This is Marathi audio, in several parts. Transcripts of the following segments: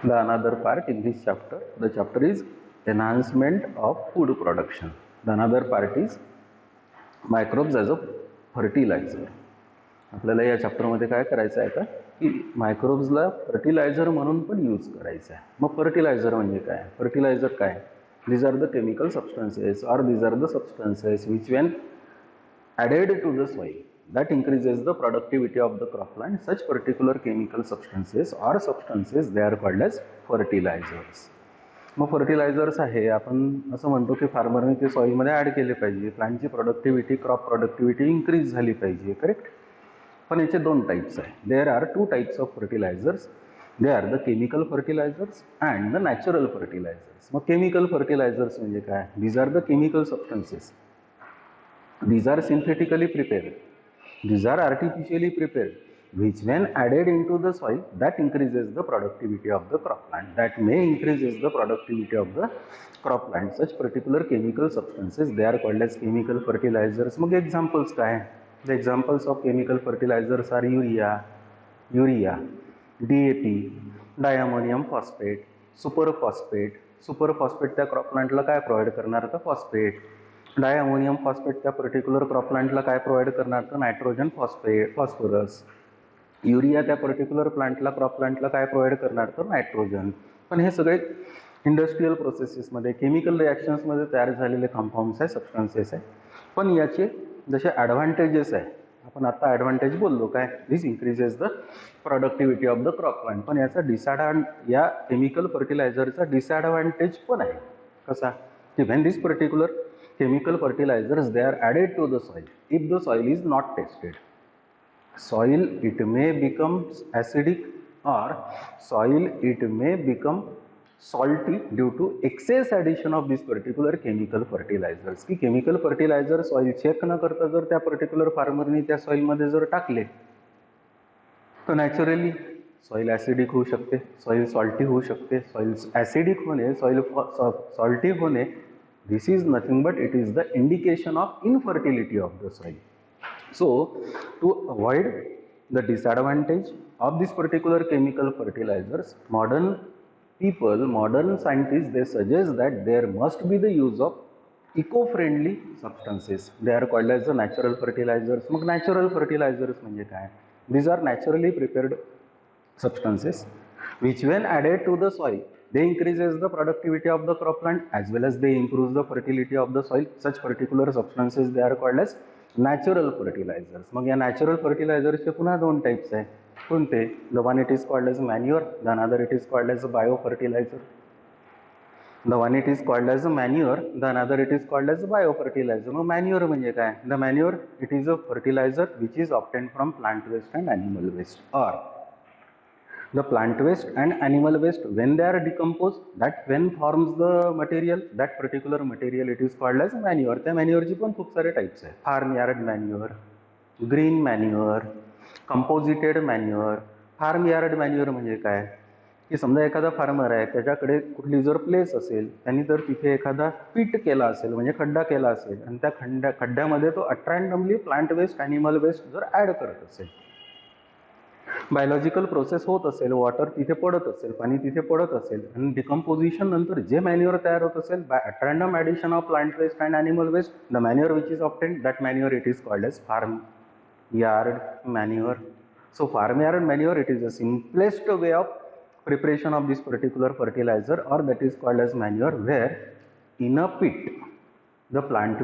The another part in this chapter, the chapter is enhancement of food production. The another part is microbes as a fertilizer. आपल्याला या चॅप्टरमध्ये काय करायचं आहे का की मायक्रोब्सला फर्टिलायझर म्हणून पण यूज करायचं आहे. मग फर्टिलायझर म्हणजे काय? फर्टिलायझर काय? these are the chemical substances or these are the substances which when added to the soil that increases the productivity of the cropland. Such particular chemical substances or substances they are called as fertilizers. मग फर्टिलायझर्स आहे आपण असं म्हणतो की फार्मरने ते सॉईलमध्ये ॲड केले पाहिजे, प्लांटची प्रोडक्टिव्हिटी क्रॉप प्रोडक्टिव्हिटी इन्क्रीज झाली पाहिजे, करेक्ट. पण याचे दोन टाईप्स आहे. There are two types of fertilizers. They are the chemical fertilizers and the natural fertilizers. मग केमिकल फर्टिलायझर्स म्हणजे काय? These are the chemical substances. These are synthetically prepared. These are artificially prepared, which when added into the soil, that increases the productivity of the cropland. That may increases the productivity of the cropland. Such particular chemical substances, they are called as chemical fertilizers. मग examples काय? The examples of chemical fertilizers are urea, DAP, diammonium phosphate, superphosphate. Superphosphate त्या क्रॉपप्लांटला काय प्रोव्हाइड करणार? तर फॉस्फेट. डायअमोनियम फॉस्फेट त्या पर्टिक्युलर क्रॉपप्लांटला काय प्रोव्हाइड करणार? तर नायट्रोजन फॉस्फरस. युरिया त्या पर्टिक्युलर प्लांटला क्रॉपप्लांटला काय प्रोव्हाइड करणार? तर नायट्रोजन. पण हे सगळे इंडस्ट्रियल प्रोसेसेसमध्ये केमिकल रिॲक्शन्समध्ये तयार झालेले कंपाऊंड्स आहे, सबस्टन्सेस आहे. पण याचे जसे ॲडव्हान्टेजेस आहे, आपण आता ॲडव्हान्टेज बोललो काय? This increases the productivity of the crop plant. पण याचा या केमिकल फर्टिलायझरचा डिसॲडव्हान्टेज पण आहे. कसा? की when this particular chemical fertilizers they are added to the soil, if the soil is not tested, soil it may become acidic or soil it may become salty due to excess addition of this particular chemical fertilizers. की chemical fertilizer soil चेक न करता जर त्या पर्टिक्युलर फार्मरनी त्या सॉइल मध्ये जर टाकले तर नॅचरली सॉइल ॲसिडिक होऊ शकते, सॉइल सॉल्टी होऊ शकते. सॉइल ॲसिडिक होणे, सॉइल सॉल्टी होणे, this is nothing but it is the indication of infertility of the soil. So to avoid the disadvantage of this particular chemical fertilizers, modern scientists, they suggest that there must be the use of eco-friendly substances. They are called as the natural fertilizers. मग natural fertilizers म्हणजे काय? These are naturally prepared substances which when added to the soil they increases the productivity of the cropland as well as they improves the fertility of the soil. Such particular substances they are called as natural fertilizers. मग या natural fertilizers चे पुन्हा दोन टाइप्स आहे. कोणते? The one it is called as manure, the another it is called as biofertilizer. The one it is called as manure, the another it is called as biofertilizer. मग manure म्हणजे काय? The manure it is a fertilizer which is obtained from plant waste and animal waste, or the plant waste and animal waste when they are decomposed, that when forms the material, that particular material it is called as manure. त्या मॅन्युअरची पण खूप सारे टाइप्स आहे. Farm yard manure, green manure, composited manure. Farm yard manure म्हणजे काय? की समजा एखादा फार्मर आहे, त्याच्याकडे कुठली जर प्लेस असेल, त्यांनी जर तिथे एखादा पिट केला असेल म्हणजे खड्डा केला असेल आणि त्या खड्ड्यामध्ये तो अट्रॅन्डमली प्लांट वेस्ट ॲनिमल वेस्ट जर ॲड करत असेल, बायोलॉजिकल प्रोसेस होत असेल, वॉटर तिथे पडत असेल, पाणी तिथे पडत असेल आणि डिकम्पोजिशन नंतर जे मॅन्युअर तयार होत असेल by random addition of plant waste and animal waste, the manure which is obtained, that manure it is called as farm yard manure. So farm yard manure it is the simplest way of preparation of this particular fertilizer, or that is called as manure, where in a pit the plant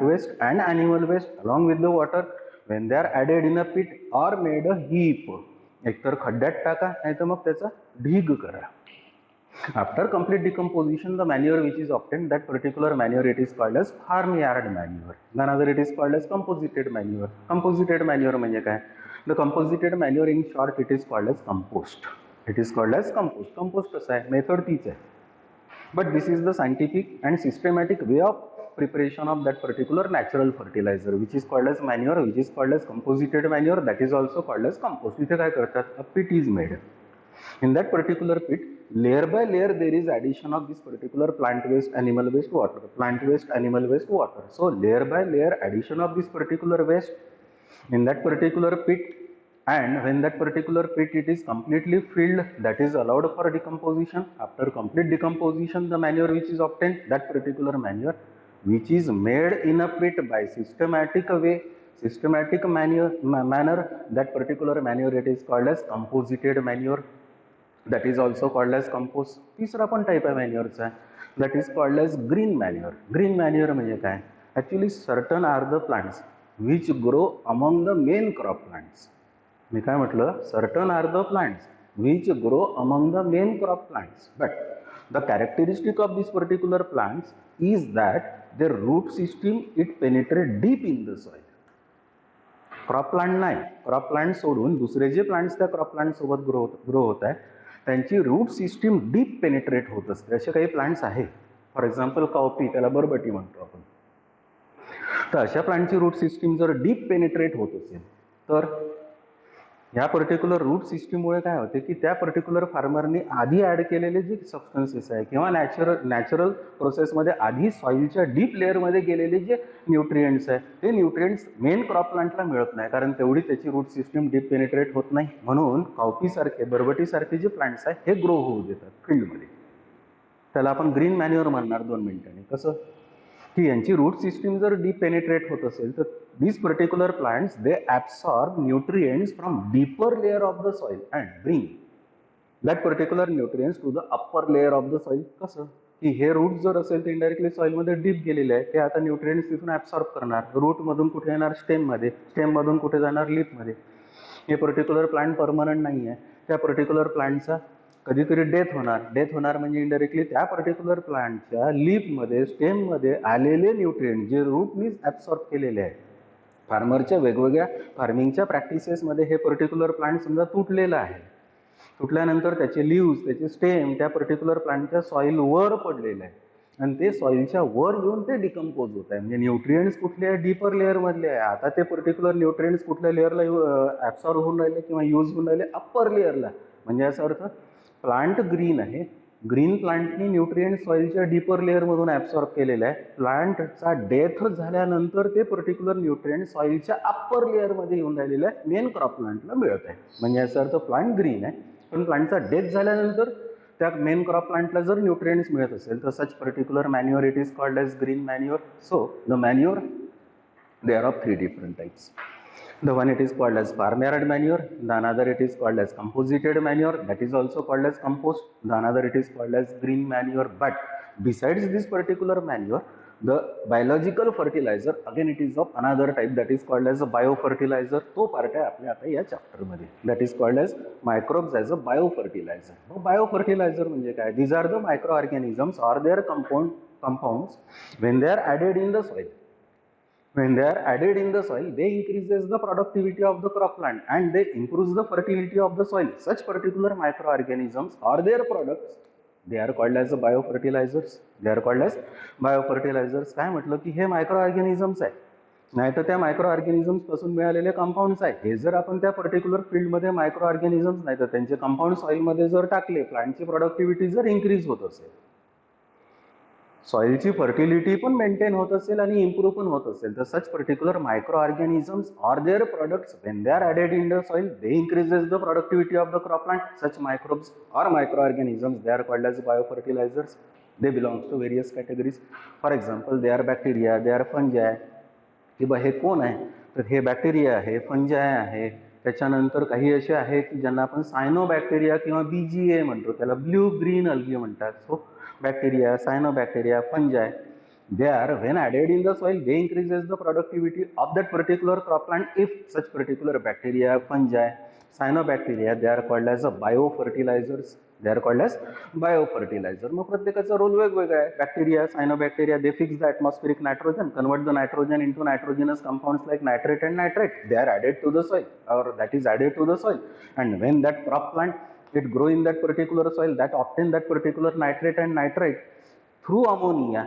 waste and animal waste along with the water when they are added in a pit or made a heap, एकतर खड्ड्यात टाका नाही तर मग त्याचा ढीग करा. After complete decomposition, the manure which is obtained, that particular manure it is called as farm yard manure. Then another it is called as composited manure. Composited manure म्हणजे काय? The composited manure in short it is called as compost. It is called as compost. Compost कसा आहे? मेथड तीच आहे. But this is the scientific and systematic way of preparation of that particular natural fertilizer which is called as manure, which is called as composited manure, that is also called as compost. इथे काय करतात? A pit is made. In that particular pit, layer by layer there is addition of this particular plant waste, animal waste, water. Plant waste, animal waste, water. So layer by layer addition of this particular waste in that particular pit and when that particular pit it is completely filled, that is allowed for decomposition. After complete decomposition, the manure which is obtained, that particular manure which is made in a pit by systematic way, systematic manner, that particular manure it is called as composited manure. That is also called as compost. तिसरा पण टाइप आहे मॅन्युअरचा, that is called as green manure. Green manure म्हणजे काय? Actually certain are the plants which grow among the main crop plants. मी काय म्हटलं? Certain are the plants which grow among the main crop plants, but the characteristic of this particular plants is that their root system it penetrate deep in the soil. Crop plant नाही, क्रॉप प्लांट सोडून दुसरे जे प्लांट्स त्या क्रॉप प्लांट सोबत ग्रो होत आहे त्यांची रूट सिस्टीम डीप पेनिट्रेट होत असते. असे काही प्लांट्स आहे, फॉर एक्झाम्पल कॉफी, त्याला बरबटी म्हणतो आपण. तर अशा प्लांटची रूट सिस्टीम जर डीप पेनिट्रेट होत असेल तर या पर्टिक्युलर रूट सिस्टीममुळे काय होते की त्या पर्टिक्युलर फार्मरनी आधी ॲड केलेले जे सबस्टन्सेस आहे किंवा नॅचरल प्रोसेसमध्ये आधी सॉईलच्या डीप लेअरमध्ये गेलेले जे न्यूट्रिएंट्स आहे ते न्यूट्रिएंट्स मेन क्रॉप प्लांटला मिळत नाही, कारण तेवढी त्याची रूट सिस्टीम डीप पेनिट्रेट होत नाही. म्हणून कॉफीसारखे, बरबटीसारखे जे प्लांट्स आहे हे ग्रो होऊ देतात फील्डमध्ये. त्याला आपण ग्रीन मॅन्युअर म्हणणार 2 मिनिटांनी. कसं की यांची रूट सिस्टीम जर डीप पेनिट्रेट होत असेल तर these particular plants they absorb nutrients from deeper layer of the soil and bring that particular nutrients to the upper layer of the soil. कसं की हे रूट जर असेल तर इनडायरेक्टली सॉइलमध्ये डीप गेलेले आहे, ते आता न्यूट्रिएंट्स तिथून ॲब्सॉर्ब करणार. रूटमधून कुठे येणार? स्टेममध्ये. स्टेममधून कुठे जाणार? लीफमध्ये. हे पर्टिक्युलर प्लांट परमनंट नाही आहे, त्या पर्टिक्युलर प्लांटचा कधीतरी डेथ होणार म्हणजे इनडायरेक्टली त्या पर्टिक्युलर प्लांटच्या लीफमध्ये, स्टेममध्ये आलेले न्यूट्रिएंट जे रूटनीच ॲब्सॉर्ब केलेले आहे. फार्मरच्या वेगवेगळ्या फार्मिंगच्या प्रॅक्टिसेसमध्ये हे पर्टिक्युलर प्लांट समजा तुटलेलं आहे, तुटल्यानंतर त्याचे लीव्स, त्याचे स्टेम त्या पर्टिक्युलर प्लांटच्या सॉईल वर पडलेलं आहे आणि ते सॉईलच्या वर येऊन ते डिकम्पोज होत आहे. म्हणजे न्यूट्रिएंट्स कुठले आहे? डीपर लेअरमधले आहे. आता ते पर्टिक्युलर न्यूट्रिएंट्स कुठल्या लेअरला ॲब्सॉर्ब होऊन राहिले किंवा यूज होऊन राहिले? अप्पर लेअरला. म्हणजे याचा अर्थ प्लांट ग्रीन आहे, ग्रीन प्लांटनी न्यूट्रिएंट सॉईलच्या डीपर लेअरमधून ॲब्सॉर्ब केलेलं आहे. प्लांटचा डेथ झाल्यानंतर ते पर्टिक्युलर न्यूट्रिएंट सॉईलच्या अप्पर लेअरमध्ये येऊन राहिलेलं आहे, मेन क्रॉप प्लांटला मिळत आहे. म्हणजे याचा अर्थ प्लांट ग्रीन आहे, पण प्लांटचा डेथ झाल्यानंतर त्या मेन क्रॉप प्लांटला जर न्यूट्रिएंट्स मिळत असेल तर such particular manure it is called as green manure. So the manure they are of 3 different types. The one it is called as farmyard manure, the another it is called as composited manure, that is also called as compost, the another it is called as green manure. But besides this particular manure, the biological fertilizer again it is of another type, that is called as a biofertilizer. तो पार्ट आहे आपल्या आता या चॅप्टर मध्ये, that is called as microbes as a biofertilizer. Biofertilizer म्हणजे काय? These are the microorganisms or their compounds when they are added in the soil. When they are added in the soil, they increases the productivity of the crop plant and they improves the fertility of the soil. Such particular microorganisms or their products, they are called as biofertilizers. They are called as biofertilizers. काय म्हटलं की हे मायक्रोऑर्गॅनिझम्स आहे, नाही तर त्या मायक्रोऑर्गॅनिझम्स पासून मिळालेले कंपाऊंड्स आहे. हे जर आपण त्या पर्टिक्युलर फील्डमध्ये मायक्रोऑर्गॅनिझम्स नाही तर त्यांचे कंपाऊंड सॉइलमध्ये जर टाकले, प्लांटची प्रोडक्टिव्हिटी जर इन्क्रीज होत असेल, सॉइलची फर्टिलिटी पण मेंटेन होत असेल आणि इम्प्रूव्ह पण होत असेल, तर such particular micro organisms or their products when they are added in the soil they increases the productivity of the crop plant. Such microbes or micro organisms they are called as biofertilizers. They belongs to various categories. For example they are bacteria, they are fungi. की बा हे कोण आहे? तर हे बॅक्टेरिया आहे, फंजाय आहे. त्याच्यानंतर काही असे आहे की ज्यांना आपण सायनोबॅक्टेरिया किंवा BGA म्हणतो, त्याला ब्ल्यू ग्रीन अल्गी म्हणतात. So bacteria, cyanobacteria, fungi, they are when added in the soil, they increases the productivity of that particular crop plant. If such particular bacteria, fungi, cyanobacteria, they are called as biofertilizers. They are called as biofertilizer. मग प्रत्येकाचा रोल वेगवेगळा आहे. Bacteria, cyanobacteria, they fix the atmospheric nitrogen, convert the nitrogen into nitrogenous compounds like nitrate and nitrate. They are added to the soil, or that is added to the soil. And when that crop plant it grow in that particular soil, that obtain that particular nitrate and nitrate through ammonia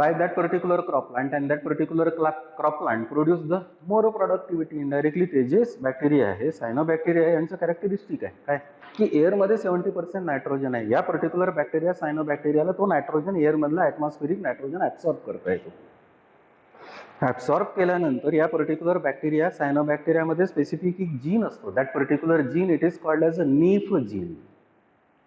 by that particular crop plant, and that particular crop plant produce the more productivity. Indirectly ते जे बॅक्टेरिया आहे, सायनोबॅक्टेरिया आहे, यांचं कॅरेक्टरिस्टिक आहे काय की एअरमध्ये 70% नायट्रोजन आहे. या पर्टिक्युलर बॅक्टेरिया, सायनोबॅक्टेरियाला तो नायट्रोजन एअरमधला ॲटमॉस्फेरिक नायट्रोजन ॲब्सॉर्ब करता येतो. ॲब्सॉर्ब केल्यानंतर या पर्टिक्युलर बॅक्टेरिया सायनोबॅक्टेरियामध्ये स्पेसिफिक एक जीन असतो. That particular gene it is called as a knife gene.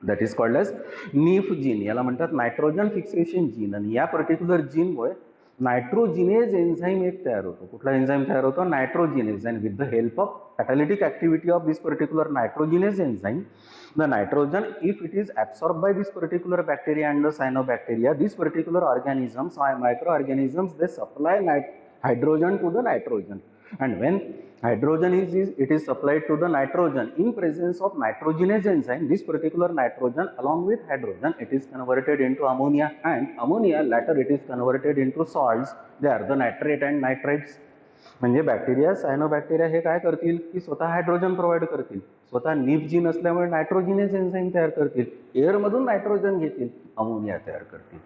That is called as knife gene. याला म्हणतात नायट्रोजन फिक्सेशन जीन. आणि या पर्टिक्युलर जीनमुळे नायट्रोजिनेज एन्झाईम एक तयार होतो. कुठला एन्झाईम तयार होतो? Nitrogenase. And with the help of catalytic activity of this particular nitrogenase enzyme, the nitrogen, if it is absorbed by this particular bacteria and the cyanobacteria, these particular organisms, microorganisms, they supply hydrogen to the nitrogen. And when hydrogen it is supplied to the nitrogen in presence of nitrogenase enzyme, this particular nitrogen along with hydrogen, it is converted into ammonia, and ammonia later it is converted into salts. They are the nitrate and nitrites. म्हणजे बॅक्टेरिया सायनोबॅक्टेरिया हे काय करतील की स्वतः हायड्रोजन प्रोव्हाइड करतील, स्वतः नीफ जीन असल्यामुळे नायट्रोजिनेज एन्झाईम तयार करतील, एअरमधून नायट्रोजन घेतील, अमोनिया तयार करतील.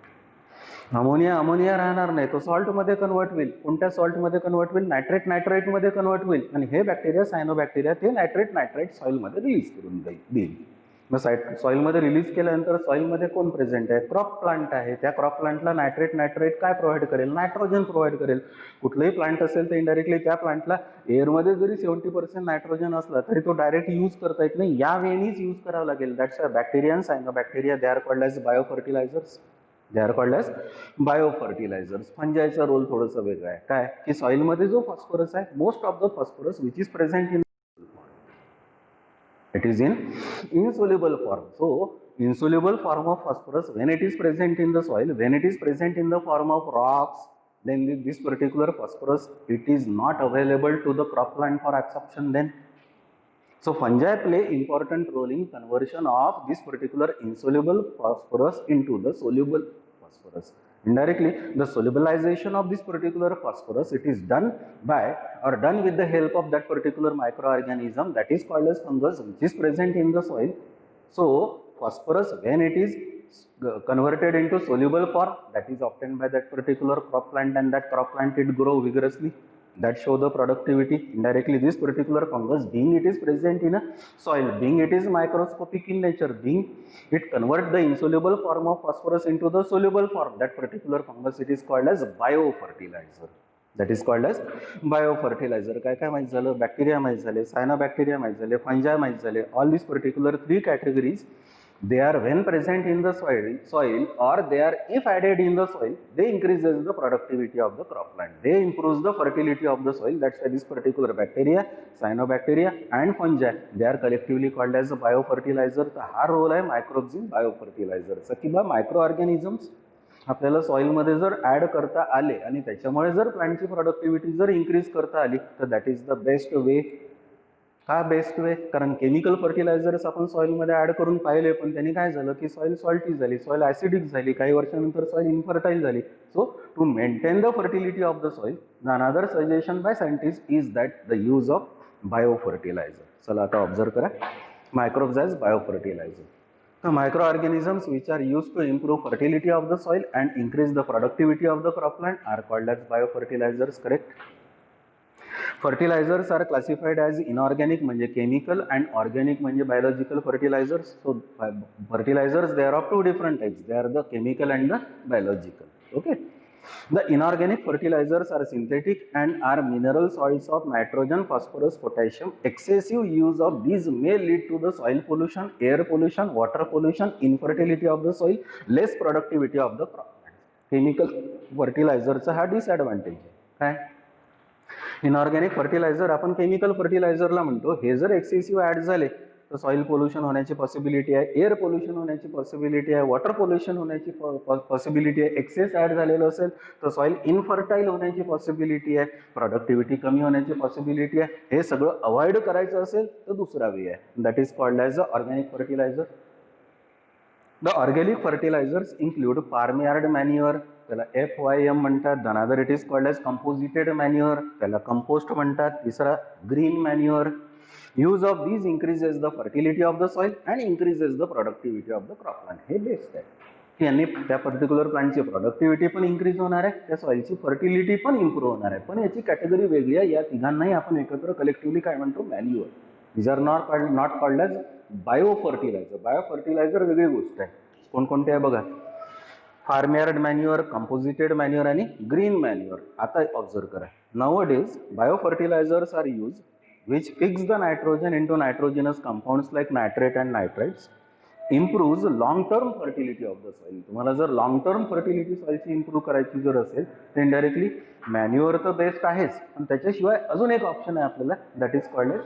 अमोनिया राहणार नाही, तो सॉल्टमध्ये कन्वर्ट होईल. कोणत्या सॉल्टमध्ये कन्वर्ट होईल? नायट्राईटमध्ये कन्वर्ट होईल. आणि हे बॅक्टेरिया सायनोबॅक्टेरिया ते नायट्राईट सॉइलमध्ये रिलीज करून देईल. मग सॉइलमध्ये रिलीज केल्यानंतर सॉइलमध्ये कोण प्रेझेंट आहे? क्रॉप प्लांट आहे. त्या क्रॉप प्लांटला नायट्राईट काय प्रोव्हाइड करेल? नायट्रोजन प्रोव्हाइड करेल. कुठलंही प्लांट असेल तर इनडायरेक्टली त्या प्लांटला एअरमध्ये जरी 70% नायट्रोजन असला तरी तो डायरेक्ट यूज करता येत नाही, या वेळीच यूज करावं लागेल. That's bacteria and cyanobacteria they are called as biofertilizers. They are called as biofertilizers. फंजायचा रोल थोडंसं वेगळं आहे. काय की सॉइलमध्ये जो फॉस्फरस आहे, most of the phosphorus which is present in it is in insoluble form. So insoluble form of phosphorus, when it is present in the soil, when it is present in the form of rocks, then this particular phosphorus it is not available to the crop plant for absorption then. So fungi play important role in conversion of this particular insoluble phosphorus into the soluble phosphorus. Indirectly, the solubilization of this particular phosphorus, it is done by or done with the help of that particular microorganism that is called as fungus, which is present in the soil. So phosphorus, when it is converted into soluble form, that is obtained by that particular crop plant, and that crop plant it grow vigorously, that show the productivity. Indirectly, this particular fungus, being it is present in a soil, being it is microscopic in nature, being it convert the insoluble form of phosphorus into the soluble form, that particular fungus it is called as biofertilizer. That is called as biofertilizer. काय माहित झालं? बॅक्टेरिया माहित झाले, सायनोबॅक्टेरिया माहित झाले, फंजाय माहित झाले. All this particular 3 categories, they are when present in the soil or they are if added in the soil, they increases the productivity of the crop plant, they improves the fertility of the soil. That's why this particular bacteria, cyanobacteria and fungi, they are collectively called as a biofertilizer. तर हा रोल आहे मायक्रोब्स इन बायोफर्टिलायझरचा. किंवा मायक्रोऑर्गॅनिझम्स आपल्याला सॉइलमध्ये जर ऍड करता आले आणि त्याच्यामुळे जर प्लांटची प्रोडक्टिव्हिटी जर इन्क्रीज करता आली तर that is the best way. का बेस्ट वे? कारण केमिकल फर्टिलायझर्स आपण सॉइलमध्ये ऍड करून पाहिले, पण त्यांनी काय झालं की सॉइल सॉल्टी झाली, सॉइल ऍसिडिक झाली, काही वर्षानंतर सॉइल इनफर्टाईल झाली. So to maintain the fertility of the soil, the another suggestion by scientist is that the use of biofertilizer. चला आता ऑब्झर्व करा microbes as biofertilizer. The microorganisms which are used to improve fertility of the soil and increase the productivity of the crop plant are called as biofertilizers. Correct? Fertilizers are classified as inorganic म्हणजे chemical and organic म्हणजे biological fertilizers. So fertilizers, they are of 2 different types. They are the chemical and the biological. Okay. The inorganic fertilizers are synthetic and are mineral salts of nitrogen, phosphorus, potassium. Excessive use of these may lead to the soil pollution, air pollution, water pollution, infertility of the soil, less productivity of the crop. Chemical fertilizerचा हा डिसएडव्हान्टेज आहे. काय? इनऑर्गॅनिक फर्टिलायझर आपण केमिकल फर्टिलायझरला म्हणतो. हे जर एक्सेसिव्ह ऍड झाले तर सॉइल पोल्युशन होण्याची पॉसिबिलिटी आहे, एअर पोल्युशन होण्याची पॉसिबिलिटी आहे, वॉटर पोल्युशन होण्याची पॉसिबिलिटी आहे. एक्सेस ऍड झालेलं असेल तर सॉइल इनफर्टाईल होण्याची पॉसिबिलिटी आहे, प्रोडक्टिव्हिटी कमी होण्याची पॉसिबिलिटी आहे. हे सगळं अवॉइड करायचं असेल तर दुसरा वे आहे, that is called as a organic fertilizer. The organic fertilizers include farm yard manure, त्याला FYM म्हणतात. Another it is called as composited manure, त्याला कंपोस्ट म्हणतात. तिसरा green manure. Use of these increases the fertility of the soil and increases the productivity of the crop plant. हे बेस्ट आहे की यांनी त्या पर्टिक्युलर प्लांटची प्रोडक्टिव्हिटी पण इन्क्रीज होणार आहे, त्या सॉइलची फर्टिलिटी पण इम्प्रूव्ह होणार आहे. पण याची कॅटेगरी वेगळी आहे. या तिघांनाही आपण एकत्र कलेक्टिव्हली काय म्हणतो? Manure. These are not called as biofertilizer. Biofertilizer वेगळी गोष्ट आहे. कोणकोणते आहे बघा. फार्मयार्ड मॅन्युअर, कंपोजिटेड मॅन्युअर आणि ग्रीन मॅन्युअर. आता ऑब्झर्व करा, nowadays biofertilizers are used which fix the nitrogen into nitrogenous compounds like nitrate and nitrites, improves long term fertility of the soil. तुम्हाला जर लॉंग टर्म फर्टिलिटी सॉइलची इम्प्रूव्ह करायची जर असेल तर इनडायरेक्टली मॅन्युअर तर बेस्ट आहेच, पण त्याच्याशिवाय अजून एक ऑप्शन आहे आपल्याला, that is called as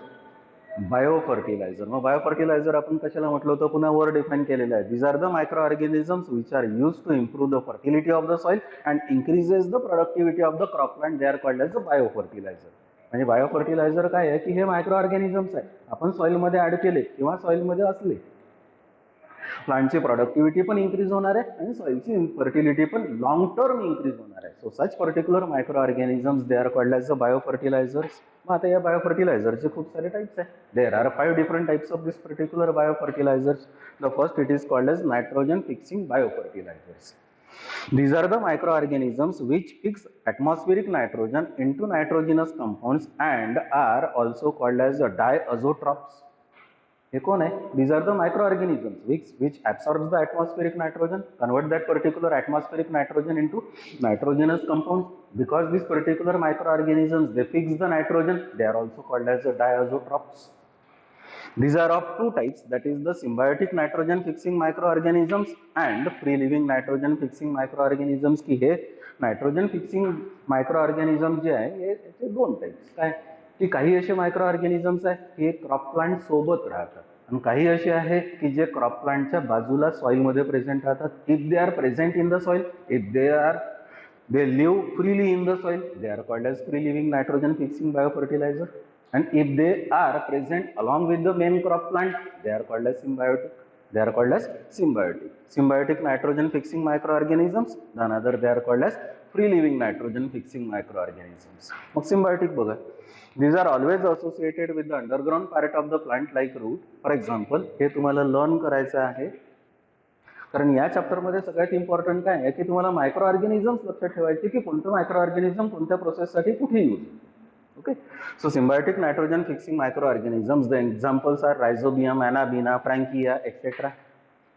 biofertilizer. मग बायोफर्टिलायझर आपण कशाला म्हटलं होतं, पुन्हा वर डिफाईन केलेलं आहे. These are the micro organisms which are use to improve the fertility of the soil and increases the productivity of the crop plant. They are called as the biofertilizer. म्हणजे बायोफर्टिलायझर काय आहे की हे मायक्रो ऑर्गॅनिझम्स आहे, आपण सॉइलमध्ये ऍड केले किंवा सॉइलमध्ये असले, प्लांटची प्रोडक्टिव्हिटी पण इन्क्रीज होणार आहे आणि सॉइलची फर्टिलिटी पण लॉंग टर्म इन्क्रीज होणार आहे. So such particular micro organisms they are called as the biofertilizers. मग आता या बायोफर्टिलायझरचे खूप सारे टाइप्स आहे. There are 5 different types of this particular biofertilizers. The first it is called as nitrogen fixing biofertilizers. These are the microorganisms which fix atmospheric nitrogen into nitrogenous compounds and are also called as diazotrophs. हे कौन है? These are the microorganisms which absorbs the atmospheric nitrogen, convert that particular atmospheric nitrogen into nitrogenous compounds. Because these particular microorganisms they fix the nitrogen, they are also called as the diazotrophs. These are of two types, that is the symbiotic nitrogen fixing microorganisms and free living nitrogen fixing microorganisms. की हे नायट्रोजन फिक्सिंग मायक्रोऑर्गॅनिझम जे आहे याचे दोन टाइप्स. काय की काही असे मायक्रो ऑर्गॅनिझम्स आहे की क्रॉप प्लांट सोबत राहतात आणि काही असे आहे की जे क्रॉप प्लांटच्या बाजूला सॉइलमध्ये प्रेझेंट राहतात. If they are present in the soil, if they live freely in the soil, they are called as free living nitrogen fixing biofertilizer. And if they are present along with the main crop plant, they are called as symbiotic. They are called as symbiotic nitrogen fixing microorganisms. The another they are called as free living nitrogen fixing microorganisms. मग symbiotic बघा, these are always associated with the underground part of the plant like root. For example, हे तुम्हाला लर्न करायचं आहे, कारण या चॅप्टरमध्ये सगळ्यात इम्पॉर्टंट काय आहे की तुम्हाला मायक्रो ऑर्गॅनिझम्स लक्षात ठेवायचे की कोणतं मायक्रो ऑर्गॅनिझम कोणत्या प्रोसेससाठी कुठे use. Okay, so symbiotic nitrogen fixing microorganisms, the examples are rhizobium, Anabaena, Frankia, etc.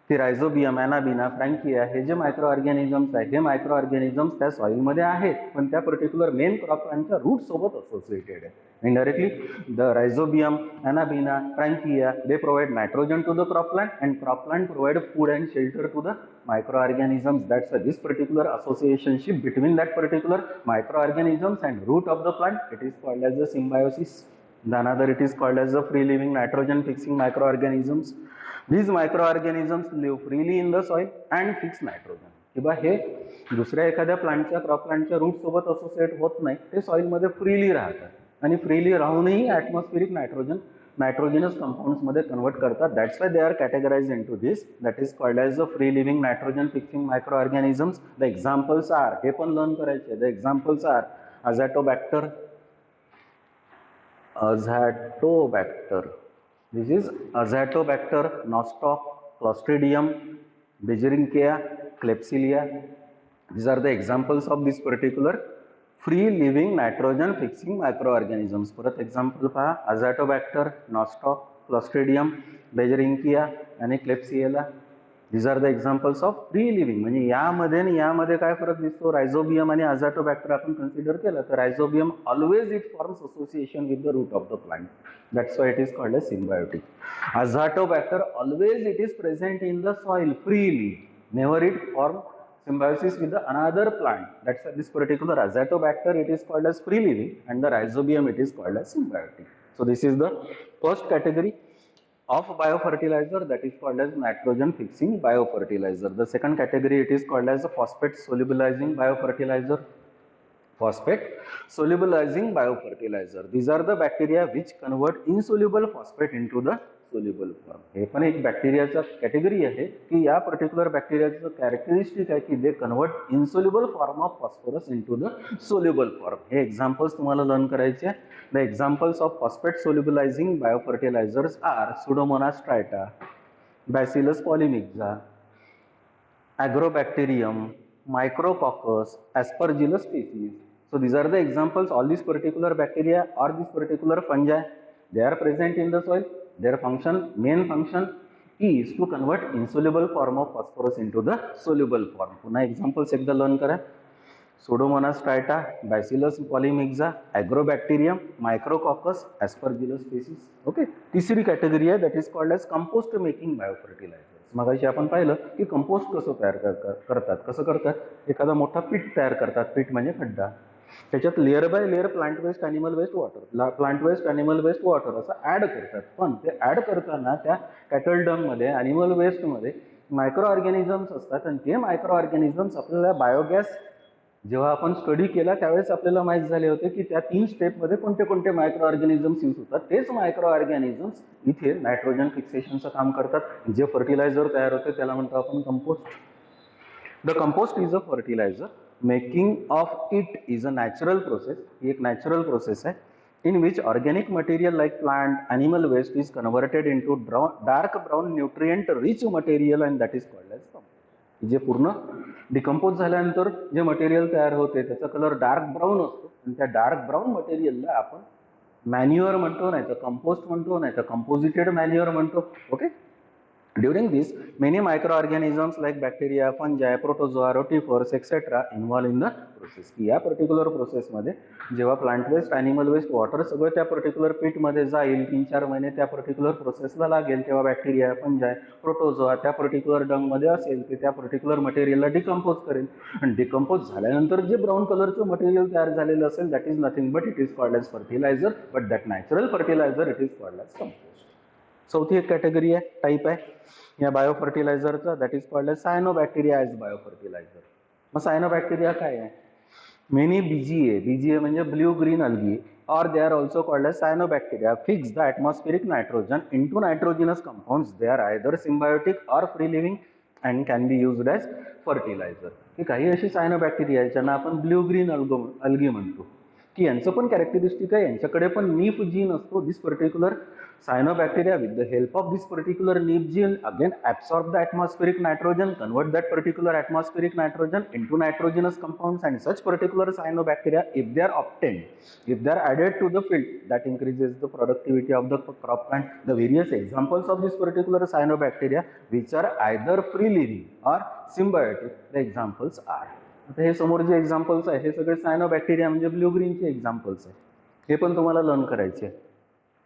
की रायझोबियम, ॲनाबिना, फ्रँकिया हे जे मायक्रो ऑर्गॅनिझम्स आहेत हे मायक्रो ऑर्गॅनिझम्स त्या सॉइलमध्ये आहेत पण त्या पर्टिक्युलर मेन क्रॉप प्लांटच्या रूट सोबत असोसिएटेड आहे. Indirectly the Rhizobium, Anabaena, Frankia they provide nitrogen to the crop plant and crop plant provide food and shelter to the micro organisms. That's this particular associationship between that particular micro organisms and root of the plant. It is called as the symbiosis. The another it is called as the free living nitrogen fixing microorganisms. These microorganisms live freely in the soil and fix nitrogen. किंवा हे दुसऱ्या एखाद्या प्लांटच्या क्रॉप प्लांटच्या रूट सोबत असोसिएट होत नाही, ते सॉइलमध्ये फ्रीली राहतात आणि फ्रीली राहूनही ॲटमॉस्फेरिक नायट्रोजनस कंपाऊंड्स मध्ये कन्वर्ट करतात. That's why they are categorized into this, that is called as the free living nitrogen fixing microorganisms. The examples are, हे पण लर्न करायचे, the examples are Azotobacter, Azotobacter. This is Azotobacter, Nostoc, Clostridium, Bergerinkea, Klebsiella. These are the examples of this particular free living nitrogen fixing microorganisms. परत एक्झाम्पल पहा, Azotobacter, Nostoc, Clostridium, Bergerinkea आणि Klebsiella. These are the examples of free living. म्हणजे यामध्ये आणि यामध्ये काय फरक दिसतो, रायझोबियम आणि अझॅटोबॅक्टर आपण कन्सिडर केलं तर Rhizobium always it forms association with the root of the plant. That's why it is called as symbiotic. Azotobacter always it is present in the soil freely, never it form symbiosis with the another plant. That's why this particular Azotobacter it is called as free living and the Rhizobium it is called as symbiotic. So this is the first category of biofertilizer, that is called as nitrogen fixing biofertilizer. The second category it is called as a phosphate solubilizing biofertilizer. Phosphate solubilizing biofertilizer. These are the bacteria which convert insoluble phosphate into the soluble form. हे पण एक बॅक्टेरियाचा कॅटेगरी आहे की या पर्टिक्युलर बॅक्टेरियाचं कॅरेक्टरिस्टिक आहे की they convert insoluble form of phosphorus into the soluble form. हे एक्झाम्पल्स तुम्हाला लर्न करायचे. The examples of phosphate solubilizing biofertilizers are Pseudomonas striata, Bacillus polymyxa, Agrobacterium, Micrococcus, Aspergillus species. So these are the examples. All these particular bacteria or this particular fungi, they are present in the soil. Their function, main function is to convert insoluble form of phosphorus into the soluble form. पुन्हा एक्झाम्पल्स एकदा लर्न करा. Pseudomonas trita, Bacillus polymixa, Agrobacterium, Micrococcus, Aspergillus species. Okay. तिसरी कॅटेगरी आहे that is called as compost making biofertilizers. मगाशी आपण पाहिलं की कंपोस्ट कसं तयार करतात. कसं करतात, एखादा मोठा पीठ तयार करतात. पीठ म्हणजे खड्डा, त्याच्यात layer by layer plant waste, animal waste, water, plant waste, animal waste, water असं ॲड करतात. पण ते ॲड करताना त्या कॅटल डंगमध्ये, ॲनिमल वेस्टमध्ये मायक्रो ऑर्गॅनिझम्स असतात आणि ते मायक्रो ऑर्गॅनिझम्स आपल्याला बायोगॅस जेव्हा आपण स्टडी केला त्यावेळेस आपल्याला माहीत झाले होते की त्या 3 स्टेपमध्ये कोणते कोणते मायक्रो ऑर्गॅनिझम्स यूज होतात. तेच मायक्रो ऑर्गॅनिझम्स इथे नायट्रोजन फिक्सेशनचं काम करतात. जे फर्टिलायझर तयार होते त्याला म्हणतो आपण compost. The compost is a fertilizer. Making of it is a natural process. ही एक नॅचरल प्रोसेस आहे in which organic material like plant, animal waste is converted into dark brown nutrient rich material and that is called as compost. जे पूर्ण डिकम्पोज झाल्यानंतर जे मटेरियल तयार होते त्याचा कलर डार्क ब्राऊन असतो आणि त्या डार्क ब्राऊन मटेरियलला आपण मॅन्युअर म्हणतो, नाही तर कंपोस्ट म्हणतो, नाही तर कंपोजिटेड मॅन्युअर म्हणतो. Okay. During this, many microorganisms like bacteria, fungi, protozoa, rotifers, etc. involved in the process. या पर्टिक्युलर प्रोसेसमध्ये जेव्हा plant waste, animal waste, water सगळं त्या पर्टिक्युलर पीटमध्ये जाईल, 3-4 महिने त्या पर्टिक्युलर प्रोसेसला लागेल, तेव्हा बॅक्टेरिया, फंजाय, प्रोटोझोआ त्या पर्टिक्युलर डंगमध्ये असेल ते त्या पर्टिक्युलर मटेरियलला डिकम्पोज करेल आणि डिकम्पोज झाल्यानंतर जे ब्राऊन कलरचं मटेरियल तयार झालेलं असेल that is nothing but it is called as fertilizer. But that natural fertilizer it is called as compost. चौथी एक कॅटेगरी आहे, टाईप आहे या बायोफर्टिलायझरचा that is called as cyanobacteria as biofertilizer. मग सायनोबॅक्टेरिया काय आहे? मेनी बीजीए, बीजीए म्हणजे blue green algae, or they are also called as cyanobacteria, fix the atmospheric nitrogen into nitrogenous compounds. They are either symbiotic or free living and can be used as fertilizer. ही काही अशी सायनोबॅक्टेरिया आहेत ज्यांना आपण ब्ल्यू ग्रीन अल्गी म्हणतो की यांचं पण कॅरेक्टरिस्टिक आहे, यांच्याकडे पण नीफ जीन असतो. दिस particular cyanobacteria with the help of this particular NEEP gene again absorb the atmospheric nitrogen, convert that particular atmospheric nitrogen into nitrogenous compounds, and such particular cyanobacteria, if they are obtained, if they are added to the field, that increases the productivity of the crop plant. The various examples of this particular cyanobacteria which are either free living or symbiotic, the examples are. आता हे समोर जे एक्झाम्पल्स आहे हे सगळे सायनोबॅक्टेरिया म्हणजे ब्ल्यू ग्रीनचे एक्झाम्पल्स आहे. हे पण तुम्हाला लर्न करायचे.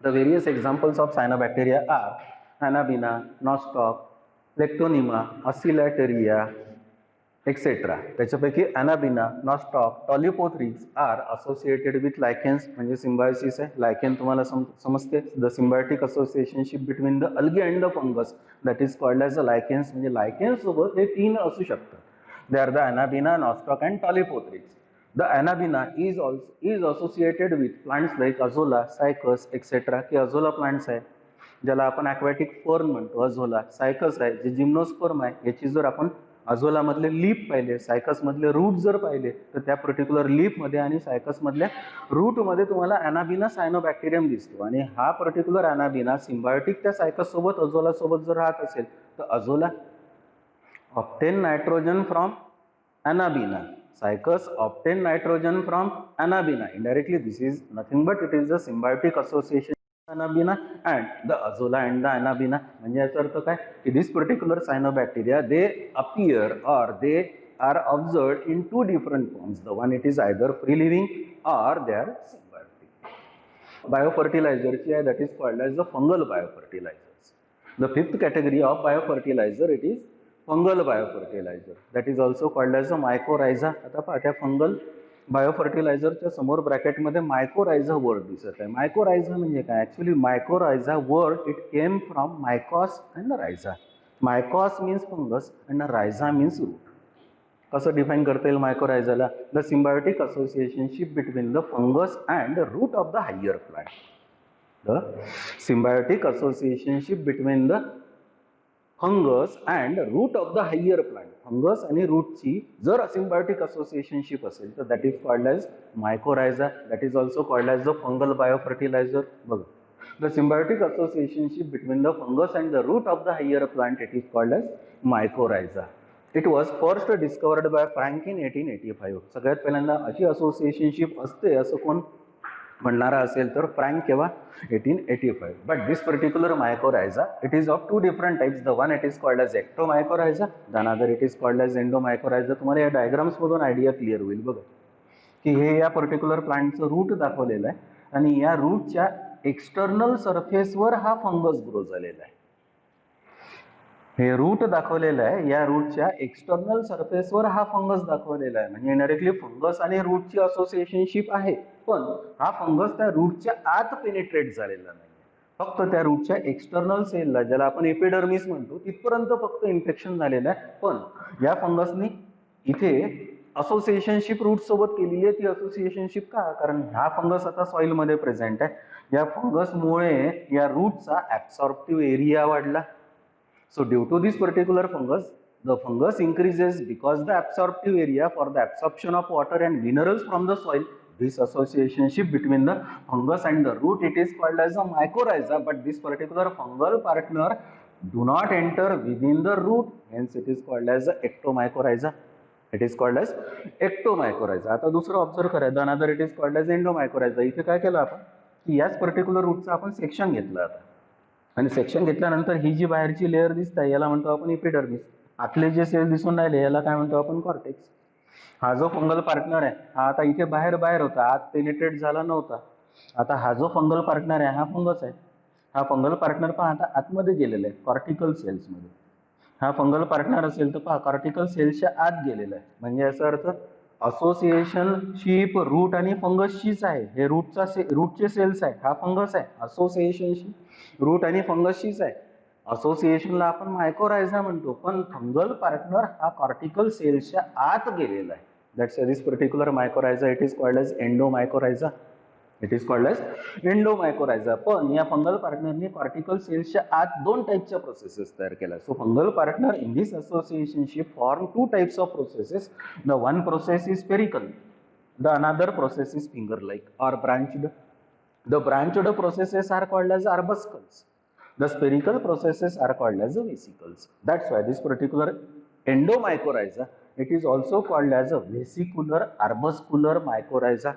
The various examples of cyanobacteria are Anabina, Nostoc, Lectonema, Oscillatoria, etc. त्याच्यापैकी Anabina, Nostoc, Tolypothrics are associated with lichens म्हणजे symbiosis आहे. Lichen तुम्हाला समजते, the symbiotic associationship between the algae and the fungus that is called as the lichens. म्हणजे lichens सोबत हे 3 असू शकतात. They are the Anabina, Nostoc and Tolypothrics. The Anabina is associated with plants like Azolla, Cycas, etc. की Azolla plants आहे ज्याला आपण aquatic fern म्हणतो. Azolla, Cycas आहे जे जिम्नोस्पर्म आहे. याची जर आपण Azolla मधले लीफ पाहिले, Cycas मधले रूट जर पाहिले तर त्या पर्टिक्युलर लीफ मध्ये आणि Cycas मधल्या रूट मध्ये तुम्हाला Anabina सायनोबॅक्टेरियम दिसतो. आणि हा पर्टिक्युलर Anabina सिम्बायोटिक त्या Cycas सोबत, Azolla सोबत जर राहत असेल तर Azolla obtain nitrogen from Anabina. Cycas obtain nitrogen from Anabina. Indirectly, this is nothing but it is a symbiotic association of Anabina and the Azolla and the Anabina. म्हणजे याचा अर्थ काय की this particular cyanobacteria they appear or they are observed in 2 different forms. The one it is either free living or they are symbiotic. Biofertilizer that is called as the fungal biofertilizers. The 5th category of biofertilizer it is fungal biofertilizer that is also called as a mycorrhiza. आता पहा त्या फंगल बायोफर्टिलायझरच्या समोर ब्रॅकेटमध्ये मायकोरायझा वर्ड दिसत आहे. मायकोरायझा म्हणजे काय? Actually mycorrhiza word it came from mykos and rhiza. Mykos means fungus and rhiza means root. कसं डिफाईन करता येईल मायकोरायझाला? The symbiotic associationship between the fungus and root of the higher plant. The symbiotic associationship between the fungus and root of the higher plant. Fungus आणि रूटची जर सिम्बायोटिक असोसिएशनशिप असेल तर that is called as mycorrhiza. That is also called as the fungal biofertiliser. बघा, the symbiotic associationship between the fungus and the root of the higher plant it is called as mycorrhiza. It was first discovered by Frank in 1885. सगळ्यात पहिल्यांदा अशी असोसिएशनशिप असते असं कोण म्हणणारा असेल तर फ्रँक केव्हा 1885. But this particular mycorrhiza it is of 2 different types. The one it is called as ectomycorrhiza, the another it is called as endomycorrhiza. तुम्हाला या डायग्राम्स मधून आयडिया क्लिअर होईल बघा की हे या पर्टिक्युलर प्लांटचं रूट दाखवलेलं आहे आणि या रूटच्या एक्सटर्नल सरफेसवर हा फंगस ग्रो झालेला आहे. हे रूट दाखवलेलं आहे, या रूटच्या एक्सटर्नल सरफेसवर हा फंगस दाखवलेला आहे. म्हणजे इनडायरेक्टली फंगस आणि रूटची असोसिएशनशिप आहे, पण हा फंगस त्या रूटच्या आत पेनिट्रेट झालेला नाही. फक्त त्या रूटच्या एक्सटर्नल सेलला, ज्याला आपण एपिडर्मिस म्हणतो, तिथपर्यंत फक्त इन्फेक्शन झालेलं आहे. पण या फंगसनी इथे असोसिएशनशिप रूट सोबत केलेली आहे. ती असोसिएशनशिप का? कारण हा फंगस आता सॉइल मध्ये प्रेझेंट आहे. या फंगसमुळे या रूटचा ऍब्सॉर्प्टिव्ह एरिया वाढला. So due to this particular fungus, the fungus increases because the absorptive area for the absorption of water and minerals from the soil. This associationship between the fungus and the root, it is called as a mycorrhiza, but this particular fungal partner do not enter within the root, hence it is called as ectomycorrhiza. It is called as ectomycorrhiza. आता दुसरं ऑब्झर्व करा, the another it is called as endomycorrhiza. इथे काय केलं आपण की याच पर्टिक्युलर रूटचा आपण सेक्शन घेतलं आता, आणि सेक्शन घेतल्यानंतर ही जी बाहेरची लेअर दिसते याला म्हणतो आपण एपिडर्मिस. आतले जे सेल दिसून राहिले याला काय म्हणतो आपण? कॉर्टेक्स. हा जो फंगल पार्टनर आहे हा आता इथे बाहेर होता, आत पेनिट्रेट झाला नव्हता. आता हा जो फंगल पार्टनर आहे हा फंगस आहे. हा फंगल पार्टनर पहा आता आतमध्ये गेलेला आहे कॉर्टिकल सेल्स मध्ये. हा फंगल पार्टनर असेल तर पहा कॉर्टिकल सेल्सच्या आत गेलेला आहे. म्हणजे याचा अर्थ असोसिएशनशिप रूट आणि फंगसचीच आहे. हे रूटचे सेल्स आहे, हा फंगस आहे. असोसिएशनशिप रूट आणि फंगसचीच आहे. असोसिएशनला आपण मायकोरायझा म्हणतो, पण फंगल पार्टनर हा कॉर्टिकल सेल्सच्या आत गेलेला आहे. That's this particular mycorrhiza it is called as endomycorrhiza. It is called as endomycorrhiza. पण या फंगल पार्टनरने कॉर्टिकल सेल्सच्या आत दोन टाइपच्या प्रोसेसेस तयार केल्या. So fungal partner in this associationship form two types of processes. The one process is spherical, the another process is finger like or branched. The branched processes are called as arbuscles. The spherical processes are called as vesicles. That's why this particular endomycorrhiza, it is also called as a vesicular arbuscular mycorrhiza.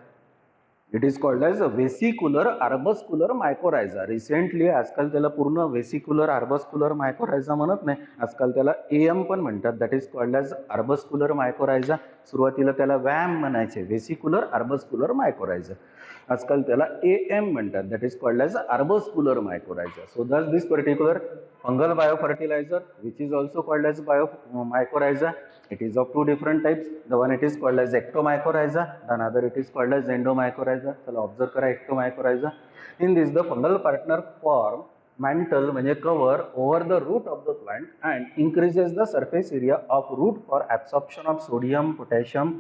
It is called as a vesicular arbuscular mycorrhiza. Recently आजकाल त्याला पूर्ण वेसिक्युलर आर्बस्क्युलर मायकोरायझा म्हणत नाही, आजकाल त्याला AM पण म्हणतात. That is called as arbuscular mycorrhiza. सुरुवातीला त्याला वॅम म्हणायचे, वेसिक्युलर आर्बस्क्युलर मायकोरायझा. आजकाल त्याला AM म्हणतात. That is called as arbuscular mycorrhiza. So that this particular fungal biofertilizer which is also called as mycorrhiza. It is of two different types. The one it is called as ectomycorrhiza, the another it is called as endomycorrhiza. चला ऑब्झर्व करा ectomycorrhiza. In this the fungal partner form mantle म्हणजे cover over the root of the plant and increases the surface area of root for absorption of sodium, potassium,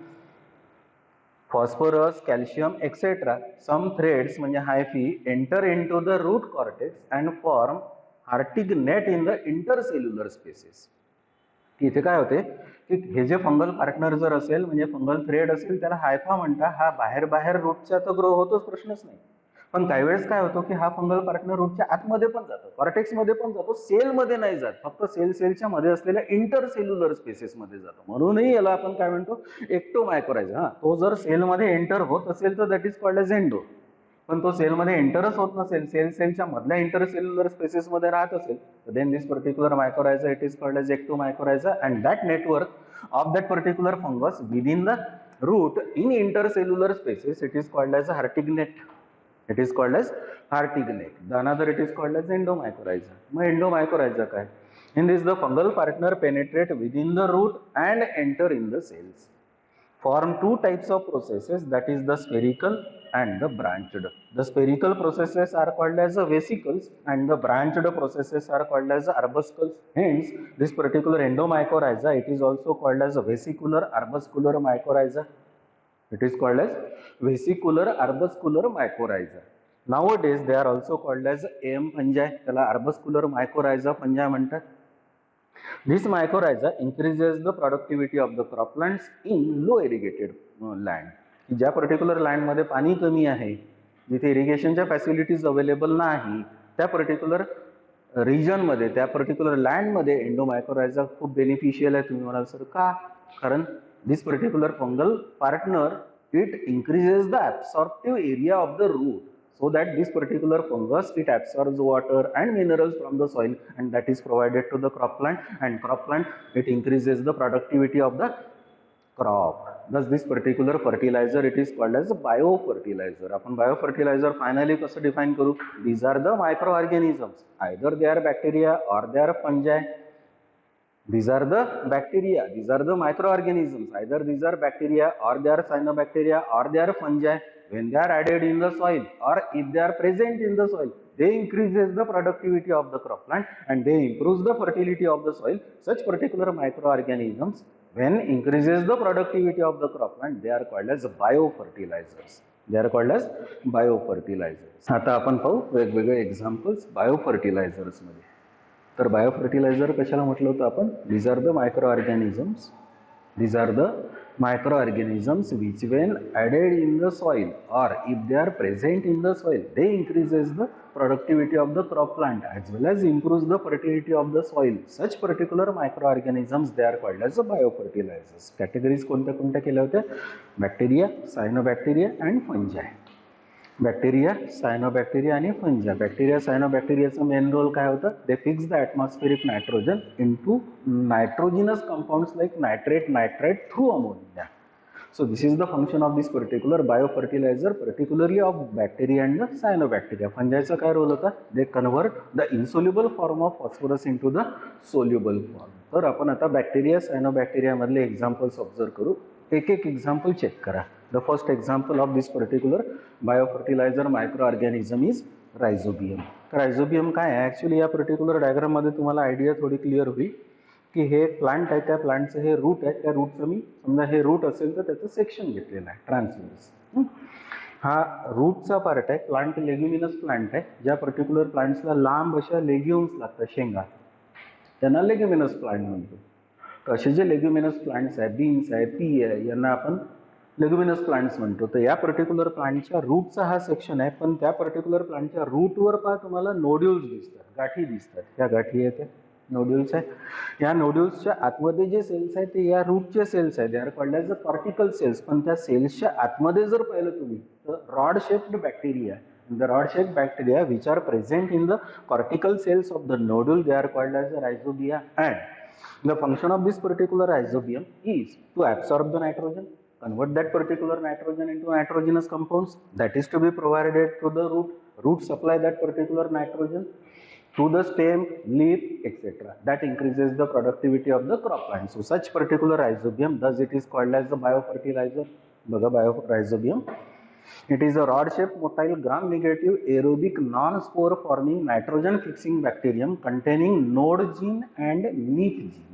phosphorus, calcium, etc. Some threads म्हणजे hyphae enter into the root cortex and form Hartig net in the intercellular spaces. इथे काय होते की हे जे फंगल पार्टनर जर असेल म्हणजे फंगल थ्रेड असेल त्याला हायफा म्हणता. हा बाहेर रूटचा तर ग्रो होतोच, प्रश्नच नाही. पण काही वेळेस काय होतो की हा फंगल पार्टनर रूटच्या आतमध्ये पण जातो, कॉर्टेक्स मध्ये पण जातो, सेलमध्ये नाही जात, फक्त सेलच्या मध्ये असलेल्या इंटरसेल्युलर स्पेसेस मध्ये जातो. म्हणूनही याला आपण काय म्हणतो? एक्टोमायकोरायझा. हा तो जर सेलमध्ये एंटर होत असेल तर that is called as endo. पण तो सेलमध्ये एंटरच होत नसेल, सेलच्या मधल्या इंटरसेल्युलर स्पेसेस मध्ये राहत असेल, then this particular mycorrhiza it is called as ectomycorrhiza. And that network of that particular fungus within the root in intercellular spaces it is called as Hartig net. It is called as Hartig net. The another it is called as endomycorrhiza. मग एंडोमायकोरायझा काय? In this the fungal partner penetrate within the root and enter in the cells. Form two types of processes, that is the spherical and the branched. The spherical processes are called as the vesicles and the branched processes are called as the arbuscles. Hence, this particular endomycorrhiza, it is also called as a vesicular arbuscular mycorrhiza. It is called as vesicular arbuscular mycorrhiza. Nowadays, they are also called as AM fungi. त्याला arbuscular mycorrhiza fungi म्हणतात. This mycorrhiza increases the productivity of the croplands in low irrigated land. ज्या पर्टिक्युलर लँड मध्ये पाणी कमी आहे, जिथे इरिगेशनच्या फॅसिलिटीज अवेलेबल नाही, त्या पर्टिक्युलर रिजन मध्ये, त्या पर्टिक्युलर लँड मध्ये एंडोमायकोरायझा खूप बेनिफिशियल आहे. तुम्ही म्हणाल सर का? कारण this particular fungal partner it increases the absorptive area of the root, so that this particular fungus, it absorbs water and minerals from the soil, and that is provided to the crop plant, and crop plant, it increases the productivity of the crop. Thus this particular fertilizer, it is called as a biofertilizer. आपण biofertilizer finally कसं define करू? These are the microorganisms, either they are bacteria or they are fungi. These are the bacteria, these are the microorganisms, either these are bacteria or they are cyanobacteria or they are fungi. When they are added in the soil or if they are present in the soil, they increases the productivity of the crop plant and they improves the fertility of the soil. Such particular microorganisms, when increases the productivity of the crop plant, they are called as biofertilizers. They are called as biofertilizers. आता आपण पाहू वेगवेगळे एक्झाम्पल्स बायोफर्टिलायझर्स मध्ये. तर बायोफर्टिलायझर कशाला म्हटलं होतं आपण? These are the microorganisms, these are the microorganisms which when added in the soil or if they are present in the soil, they increases the productivity of the crop plant as well as improves the fertility of the soil. Such particular microorganisms, they are called as the biofertilizers. Categories कोणत्या कोणत्या केल्या होत्या? Bacteria, cyanobacteria and fungi. Bacteria, cyanobacteria आणि फंजा. बॅक्टेरिया, सायनोबॅक्टेरियाचं मेन रोल काय होतं? They fix the atmospheric nitrogen into nitrogenous compounds like nitrate, nitrite through ammonia. So this is the function of this particular biofertilizer, particularly of bacteria and the cyanobacteria. फंजाचा काय रोल होता? They convert the insoluble form of phosphorus into the soluble form. तर आपण आता बॅक्टेरिया, सायनोबॅक्टेरिया मधले एक्झाम्पल्स ऑब्झर्व करू. एक एक एक्झाम्पल चेक करा. The first example of this particular biofertilizer microorganism is rhizobium. Rhizobium काय आहे? ॲक्च्युली या पर्टिक्युलर डायग्राममध्ये तुम्हाला आयडिया थोडी क्लिअर होईल की हे प्लांट आहे, त्या प्लांटचं हे रूट आहे, त्या रूटचं मी समजा हे रूट असेल तर त्याचं सेक्शन घेतलेलं आहे ट्रान्सव्हर्स. हा रूटचा पार्ट आहे. प्लांट लेग्युमिनस प्लांट आहे. ज्या पर्टिक्युलर प्लांट्सला लांब अशा लेग्युम्स लागतात, शेंगा, त्यांना लेग्युमिनस प्लांट म्हणतो. तर असे जे लेग्युमिनस प्लांट्स आहे, बीन्स आहे, पी आहे, यांना आपण लेग्युमिनस प्लांट्स म्हणतो. तर या पर्टिक्युलर प्लांटच्या रूटचा हा सेक्शन आहे. पण त्या पर्टिक्युलर प्लांटच्या रूटवर पहा तुम्हाला नोड्युल्स दिसतात, गाठी दिसतात. या गाठी आहेत, नोड्युल्स आहे. या नोड्युल्सच्या आतमध्ये जे सेल्स आहेत ते या रूटचे सेल्स आहेत. They are called as a cortical cells. पण त्या सेल्सच्या आतमध्ये जर पाहिलं तुम्ही तर rod shaped bacteria, the rod shaped bacteria which are present in the cortical cells of the nodule, they are called as the rhizobia, and the function of this particular rhizobium is to absorb the nitrogen, convert that particular nitrogen into nitrogenous compounds that is to be provided to the root. Root supply that particular nitrogen to the stem, leaf, etc. That increases the productivity of the crop plant. So such particular rhizobium, thus it is called as the biofertilizer. बघा rhizobium. It is a rod-shaped, motile, gram-negative, aerobic, non-spore forming, nitrogen-fixing bacterium containing node gene and neat gene.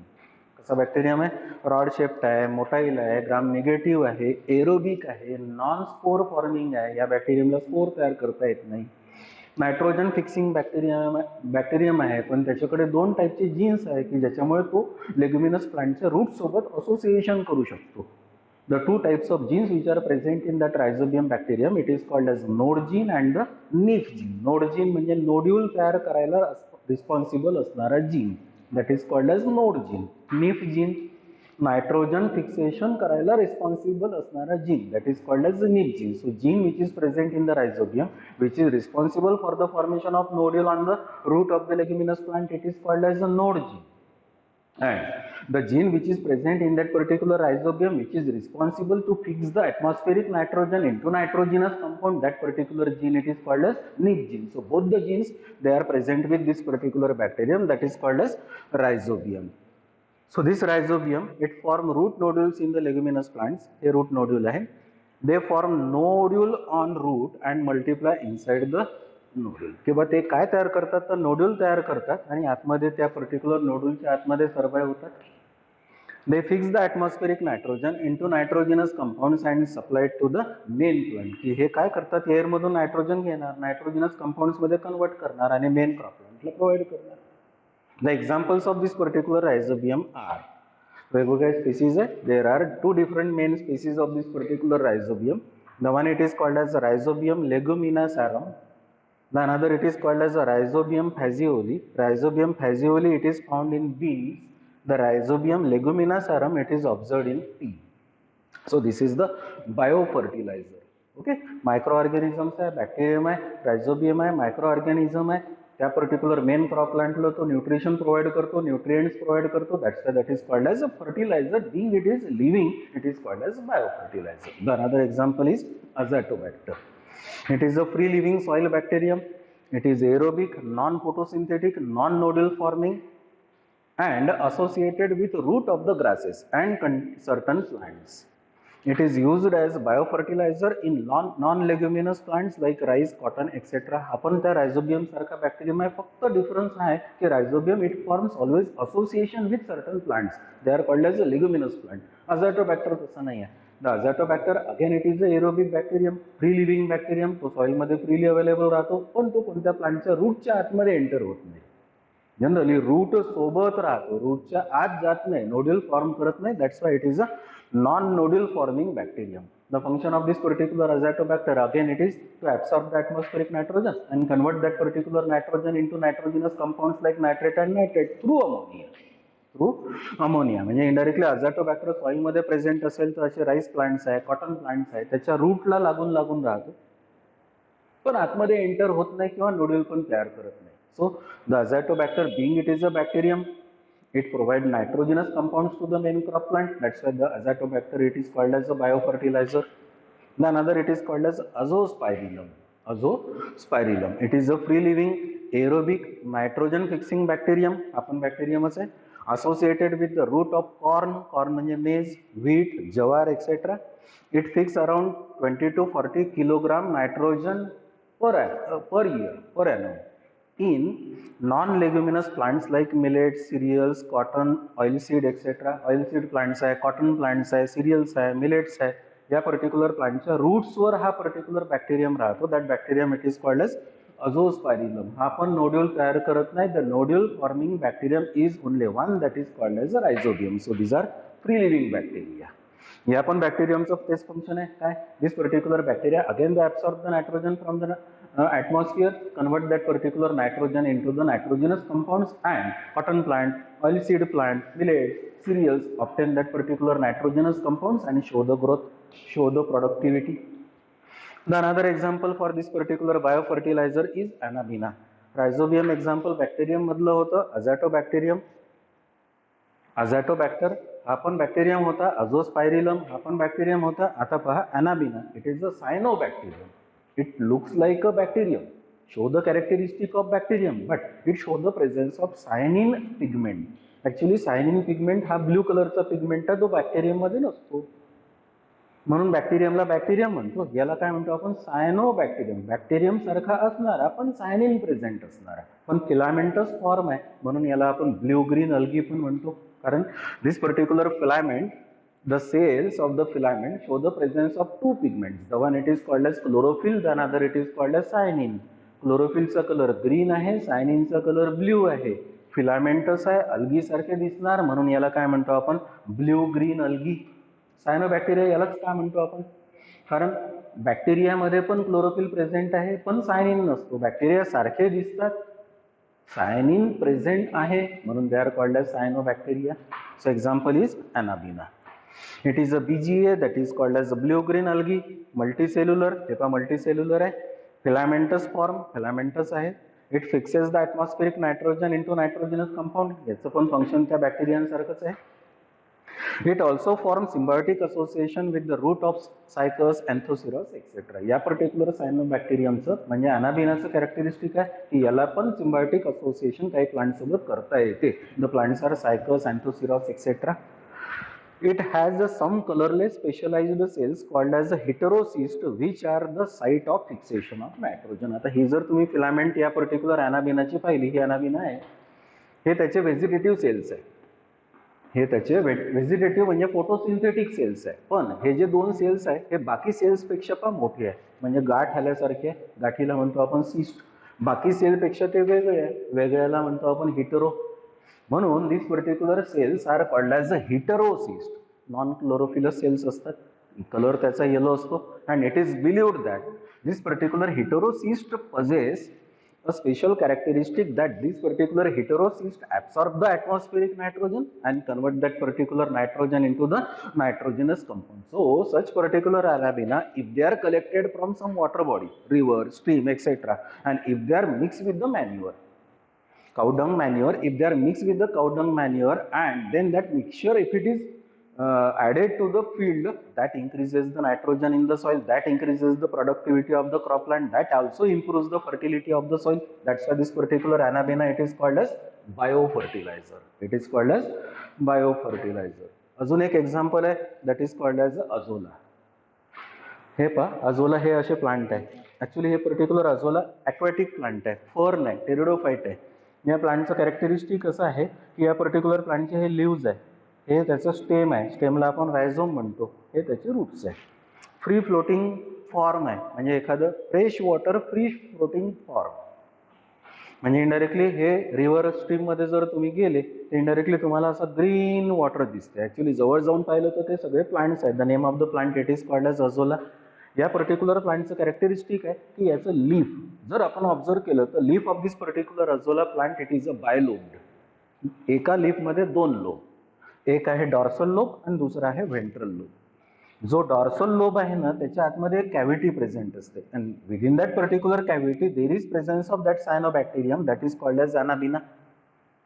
कसा बॅक्टेरियम आहे? रॉड शेप्ड आहे, मोटाईल आहे, ग्राम निगेटिव्ह आहे, एरोबिक आहे, नॉन स्पोर फॉर्मिंग आहे. या बॅक्टेरियमला स्पोर तयार करता येत नाही. नायट्रोजन फिक्सिंग बॅक्टेरियम आहे, पण त्याच्याकडे दोन टाईपचे जीन्स आहे की ज्याच्यामुळे तो लेग्युमिनस प्लांटच्या रूट सोबत असोसिएशन करू शकतो. The two types of genes which are present in that rhizobium bacterium, it is called as node gene and the neef gene. Node gene म्हणजे नोड्यूल तयार करायला रिस्पॉन्सिबल असणारा gene, that is called as node gene. neef gene nitrogen fixation करायला रिस्पॉन्सिबल असणारा gene, that is called as the neef gene. So gene which is present in the rhizobium, which is responsible for the formation of nodule on the root of the leguminous plant, it is called as a node gene. And the gene which is present in that particular rhizobium, which is responsible to fix the atmospheric nitrogen into nitrogenous compound, that particular gene, it is called as neef gene. So both the genes, they are present with this particular bacterium, that is called as rhizobium. So this rhizobium, it form root nodules in the leguminous plants. हे root nodule आहे. They form nodule on root and multiply inside the nodule. किंवा ते काय तयार करतात? तर नोड्यूल तयार करतात आणि आतमध्ये त्या पर्टिक्युलर नोड्यूलच्या आतमध्ये सर्वाइव्ह होतात. They fix the atmospheric nitrogen into nitrogenous compounds and supplied to the main plant. की हे काय करतात? एअरमधून नायट्रोजन घेणार, नायट्रोजिनस कंपाउंड्समध्ये कन्वर्ट करणार आणि मेन क्रॉप प्लांटला प्रोव्हाइड करणार. The examples of this particular Rhizobium are, वेगवेगळ्या स्पीसीज आहे. There are two different main species of this particular Rhizobium. The one it is called as Rhizobium leguminosarum. The another it is called as a Rhizobium phaseoli. Rhizobium phaseoli, it is found in beans. The Rhizobium leguminosarum, it is observed in pea. So this is the biofertilizer. Okay, micro organisms आहे, बॅक्टेरियम आहे, रायझोबियम आहे, मायक्रो ऑर्गॅनिझम आहे. त्या पर्टिक्युलर मेन क्रॉप प्लांटला तो न्यूट्रिशन प्रोव्हाइड करतो, न्यूट्रिएंट्स प्रोव्हाइड करतो. That is called as a fertilizer. Being it is living, it is called as biofertilizer. The another example is Azotobacter. It is a free living soil bacterium. It is aerobic, non-photosynthetic, non-nodal forming and associated with root of the grasses and certain plants. It is used as biofertilizer in non-leguminous plants like rice, cotton, etc. आपण त्या रायझोबियम सारखा बॅक्टेरियम आहे, फक्त डिफरन्स आहे की Rhizobium it forms always association with certain plants. They are called as a leguminous plant. Azotobacter तसं नाही आहे. The Azotobacter again it is a aerobic bacterium, free living bacterium. तो सॉइलमध्ये फ्रीली अवेलेबल राहतो, पण तो कोणत्या प्लांटच्या रूटच्या आतमध्ये एंटर होत नाही. जनरली रूट सोबत राहतो, रूटच्या आत जात नाही, नोड्युल फॉर्म करत नाही. That's why it is a non-nodal forming bacterium. The function of this particular Azotobacter again it is to absorb the atmospheric nitrogen and convert that particular nitrogen into nitrogenous compounds like nitrate and nitrate through ammonia. म्हणजे इनडायरेक्टली Azotobacter सॉइल मध्ये प्रेझेंट असेल तर असे राईस प्लांट्स आहे, कॉटन प्लांट्स आहे, त्याच्या रूटला लागून राहतो, पण आतमध्ये एंटर होत नाही किंवा नोड्युल पण तयार करत नाही. So the Azotobacter being it is a bacterium, it provides nitrogenous compounds to the main crop plant. That's why the Azotobacter it is called as a biofertilizer. Then another it is called as Azospirillum. Azospirillum. It is a free living aerobic nitrogen fixing bacterium. आपण बॅक्टेरियमच आहे. Associated with the root of corn म्हणजे maize, wheat, jawar, etc. It fixes around 20 to 40 kilogram nitrogen per year, per annum in non-leguminous plants like millets, cereals, cotton, oilseed, etc. Oilseed plants आहे, cotton plants आहे, cereals आहे, millets आहे. या पर्टिक्युलर प्लांटच्या रूट्सवर हा पर्टिक्युलर बॅक्टेरियम राहतो. That bacterium it is called as Azospirillum. हा पण नोड्युल तयार करत नाही. The nodule forming bacterium is only one, that is called as a Rhizobium. So these are free living bacteria. या पण बॅक्टेरियमचं तेच फंक्शन आहे. काय? This particular bacteria again they absorb the nitrogen from the atmosphere, convert that particular nitrogen into the nitrogenous compounds, and cotton plant, oilseed plant, millet, cereals obtain that particular nitrogenous compounds and show the growth, show the productivity. The another example for this particular biofertilizer is Anabina. Rhizobium example bacterium मधलं होतं Azotobacterium. Azotobacter हा पण बॅक्टेरियम होता, Azospirillum हा पण बॅक्टेरियम होता. आता पहा Anabina, it is a cyanobacterium. It looks like a bacterium, show the characteristic of bacterium, but it shows the presence of cyanin pigment. Actually cyanin pigment हा ब्ल्यू कलरचा पिगमेंट आहे, तो बॅक्टेरियम मध्ये नसतो, म्हणून बॅक्टेरियमला बॅक्टेरियम म्हणतो. याला काय म्हणतो आपण? सायनोबॅक्टेरियम. बॅक्टेरियम सारखा असणारा पण सायनिन प्रेझेंट असणारा, पण फिलामेंटस फॉर्म आहे, म्हणून याला आपण ब्ल्यू ग्रीन अल्गी पण म्हणतो. कारण this particular filament, the cells of the filament show the presence of two pigments. The one it is called as chlorophyll, the another it is called as cyanin. Chlorophyll चा कलर ग्रीन आहे, cyanin चा कलर ब्ल्यू आहे. फिलामेंटस आहे, अल्गी सारखे दिसणार, म्हणून याला काय म्हणतो आपण? Blue green algae. सायनोबॅक्टेरिया यालाच काय म्हणतो आपण? कारण बॅक्टेरियामध्ये पण क्लोरोफिल प्रेझेंट आहे, पण सायनिन नसतो. बॅक्टेरिया सारखे दिसतात, सायनिन प्रेझेंट आहे, म्हणून they are called as cyanobacteria. So example is Anabina. It is a BGA, that is called as a blue-green algae, multicellular. हे पहा multicellular आहे, filamentous form, filamentous आहे. It fixes the atmospheric nitrogen into nitrogenous compound. याचं पण फंक्शन त्या बॅक्टेरियांसारखंच आहे. It also forms symbiotic association with the root of Cycas, Anthocyrus, etc. या पर्टिक्युलर सायनोबॅक्टेरियमचं म्हणजे अनाबिनाचं कॅरेक्टरिस्टिक आहे की याला पण सिम्बायोटिक असोसिएशन काही प्लांट सोबत करता येते. The plants are Cycas, Anthocyrus, etc. It has some colorless specialized cells called as heterocysts, which are the site of fixation of nitrogen. आता ही जर तुम्ही फिलामेंट या पर्टिक्युलर अनाबिनाची पाहिली, ही अनाबिना आहे, हे त्याचे व्हेजिटेटिव्ह सेल्स आहे. हे त्याचे व्हेजिटेटिव्ह म्हणजे फोटोसिंथेटिक सेल्स आहे. पण हे जे दोन सेल्स आहे हे बाकी सेल्सपेक्षा पण मोठे आहे, म्हणजे गाठ आल्यासारखे आहे. गाठीला म्हणतो आपण सिस्ट. बाकी सेलपेक्षा ते वेगळे आहे, वेगळ्याला म्हणतो आपण हिटेरो. म्हणून this particular cells are called as a heterocyst. Non chlorophyllous cells असतात, कलर त्याचा येलो असतो, and it is believed that this particular heterocyst possess a special characteristic that this particular heterocyst absorb the atmospheric nitrogen and convert that particular nitrogen into the nitrogenous compound. So such particular Arabina, if they are collected from some water body, river, stream, etc., and if they are mixed with the manure, cow dung manure, if they are mixed with the cow dung manure, and then that mixture, if it is added to the field, that increases the nitrogen in the soil, that increases the productivity of the cropland, that also improves the fertility of the soil. That's why this particular Anabina, it is called as biofertilizer. It is called as biofertilizer. अजून एक एक्झाम्पल आहे, दॅट इज कॉल्ड ॲज अझोला. हे पहा, अझोला हे असे प्लांट आहे. ॲक्च्युली हे पर्टिक्युलर अझोला ॲक्वॅटिक प्लांट आहे, फर्न आहे, टेरिडोफाईट आहे. या प्लांटचं कॅरेक्टरिस्टिक असं आहे की या पर्टिक्युलर प्लांटचे हे लिव्ज आहे, हे त्याचं स्टेम आहे, स्टेमला आपण रायझोम म्हणतो, हे त्याचे रूट्स आहे. फ्री फ्लोटिंग फॉर्म आहे, म्हणजे एखादं fresh water free floating form. म्हणजे इनडायरेक्टली हे रिव्हर स्ट्रीममध्ये जर तुम्ही गेले तर इनडायरेक्टली तुम्हाला असं ग्रीन वॉटर दिसते. ॲक्च्युली जवळ जाऊन पाहिलं तर ते सगळे प्लांट्स आहेत. The name of the plant it is called as azolla. या पर्टिक्युलर प्लांटचं कॅरेक्टरिस्टिक आहे की याचं लीफ जर आपण ऑब्झर्व केलं तर leaf of this particular azolla plant it is a bilobed. एका लीफमध्ये दोन लोब, एक आहे डॉर्सल लोब आणि दुसरा आहे व्हेंट्रल लोब. जो डॉर्सल लोब आहे ना त्याच्या आतमध्ये एक कॅव्हिटी प्रेझेंट असते and within that particular cavity there is presence of that cyanobacterium that is called as anabaena.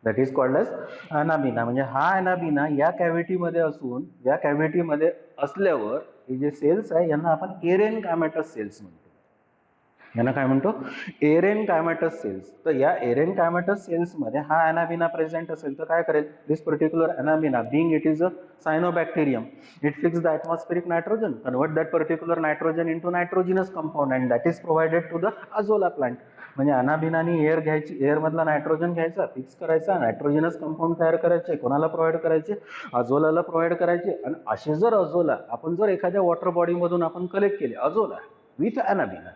That is called as anabaena. म्हणजे हा अनाबिना या कॅव्हिटीमध्ये असून या कॅव्हिटीमध्ये असल्यावर हे जे सेल्स आहे यांना आपण एरेनकायमॅटस सेल्स म्हणतो. यांना काय म्हणतो? एरेनकायमॅटस सेल्स. तर या एरेनकायमॅटस सेल्समध्ये हा अनाबिना प्रेझेंट असेल तर काय करेल? This particular anabaena being it is a cyanobacterium, it fix the atmospheric nitrogen, convert that particular nitrogen into nitrogenous compound and that is provided to the azolla plant. म्हणजे अनाबिनानी एअर घ्यायची, एअर मधला नायट्रोजन घ्यायचा, फिक्स करायचा, नायट्रोजनस कंपाऊंड तयार करायचे. कोणाला प्रोव्हाइड करायचे? अझोलाला प्रोव्हाइड करायचे. आणि असे जर अझोला आपण जर एखाद्या वॉटर बॉडीमधून आपण कलेक्ट केले, अझोला विथ अनाबिना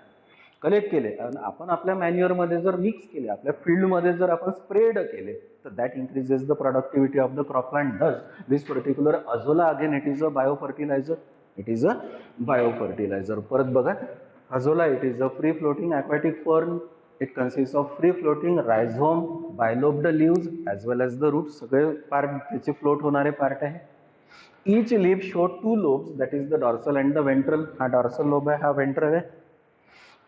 कलेक्ट केले आणि आपण आपल्या मॅन्युअरमध्ये जर मिक्स केले, आपल्या फील्डमध्ये जर आपण स्प्रेड केले, तर that increases the productivity of the cropland. Thus this particular azolla again it is a biofertiliser. It is a biofertiliser. परत बघा, azolla it is a free floating aquatic fern. It consists of free floating rhizome, bilobed leaves as well as the roots. सगळे पार्ट त्याचे फ्लोट होणारे पार्ट आहे. Each leaf show two lobes, that is the dorsal and the ventral. हा dorsal lobe आहे, हा ventral आहे.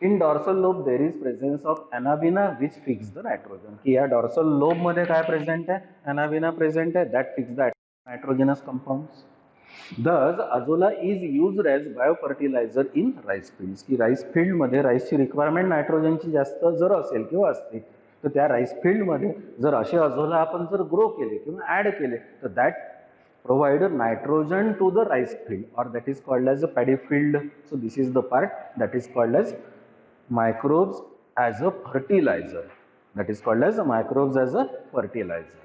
In dorsal lobe there is presence of anabina which fix the nitrogen. की या dorsal lobe मध्ये काय प्रेझेंट आहे? anabina प्रेझेंट आहे, that fix the nitrogenous compounds. Thus azolla is used as biofertilizer in rice fields. की राईस फील्ड मध्ये राईसची रिक्वायरमेंट नायट्रोजनची जास्त जर असेल किंवा असते तर त्या राईस फील्ड मध्ये जर असे अझोला आपण जर ग्रो केले किंवा ऍड केले तर that provide nitrogen to the rice field, or that is called as a paddy field. So this is the part that is called as microbes as a fertilizer. That is called as microbes as a fertilizer.